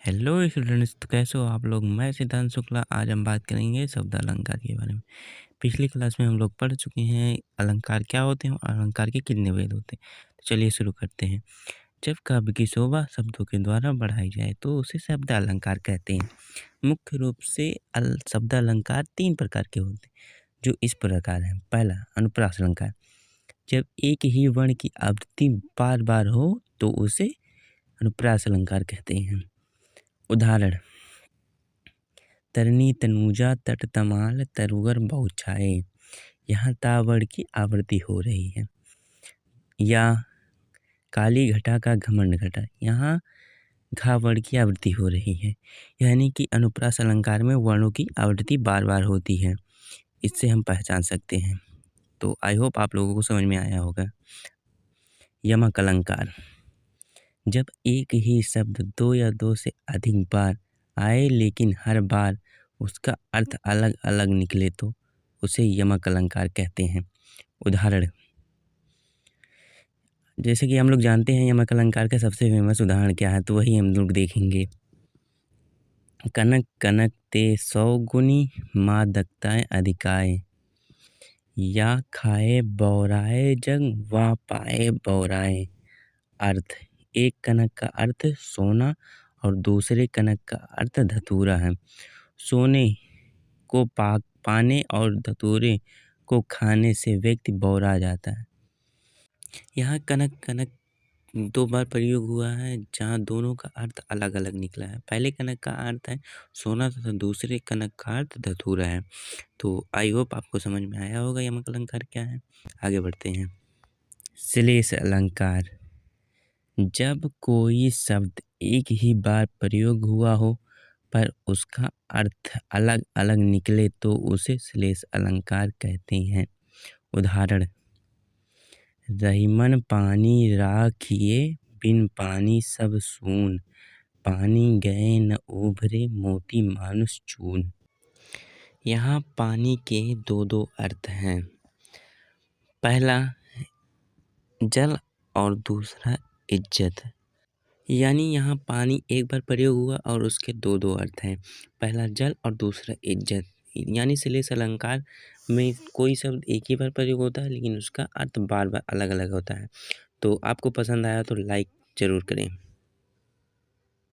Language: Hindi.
हेलो स्टूडेंट्स, तो कैसे हो आप लोग। मैं सिद्धांत शुक्ला। आज हम बात करेंगे शब्द अलंकार के बारे में। पिछली क्लास में हम लोग पढ़ चुके हैं अलंकार क्या होते हैं और अलंकार के कितने भेद होते हैं। तो चलिए शुरू करते हैं। जब काव्य की शोभा शब्दों के द्वारा बढ़ाई जाए तो उसे शब्द अलंकार कहते हैं। मुख्य रूप से शब्द अलंकार तीन प्रकार के होते हैं जो इस प्रकार हैं। पहला, अनुप्रास अलंकार। जब एक ही वर्ण की आवृत्ति बार बार हो तो उसे अनुप्रास अलंकार कहते हैं। उदाहरण: तरनी तनुजा तट तमाल तरुवर बहुछाए। यहाँ तावड़ की आवृत्ति हो रही है। या काली घटा का घमंड घटा, यहाँ घावड़ की आवृत्ति हो रही है। यानी कि अनुप्रास अलंकार में वर्णों की आवृत्ति बार बार होती है। इससे हम पहचान सकते हैं। तो आई होप आप लोगों को समझ में आया होगा। यमक अलंकार। जब एक ही शब्द दो या दो से अधिक बार आए लेकिन हर बार उसका अर्थ अलग अलग निकले तो उसे यमक अलंकार कहते हैं। उदाहरण: जैसे कि हम लोग जानते हैं यमक अलंकार का सबसे फेमस उदाहरण क्या है, तो वही हम लोग देखेंगे। कनक कनक ते 100 गुनी माँ दक्ताए अधिकाए। या खाए बौराए जग वा पाए बौराए। अर्थ: एक कनक का अर्थ सोना और दूसरे कनक का अर्थ धतूरा है। सोने को पाने और धतूरे को खाने से व्यक्ति बौरा जाता है। यहाँ कनक कनक दो बार प्रयोग हुआ है जहाँ दोनों का अर्थ अलग अलग निकला है। पहले कनक का अर्थ है सोना तथा दूसरे कनक का अर्थ धतूरा है। तो आई होप आपको समझ में आया होगा यमक अलंकार क्या है। आगे बढ़ते हैं। श्लेष अलंकार। जब कोई शब्द एक ही बार प्रयोग हुआ हो पर उसका अर्थ अलग अलग निकले तो उसे श्लेष अलंकार कहते हैं। उदाहरण: रहीमन पानी राखिए बिन पानी सब सून। पानी गए न उभरे मोती मानुष चून। यहाँ पानी के दो दो अर्थ हैं। पहला जल और दूसरा इज्जत। यानी यहाँ पानी एक बार प्रयोग हुआ और उसके दो दो अर्थ हैं। पहला जल और दूसरा इज्जत। यानी श्लेष अलंकार में कोई शब्द एक ही बार प्रयोग होता है लेकिन उसका अर्थ बार बार अलग अलग होता है। तो आपको पसंद आया तो लाइक ज़रूर करें।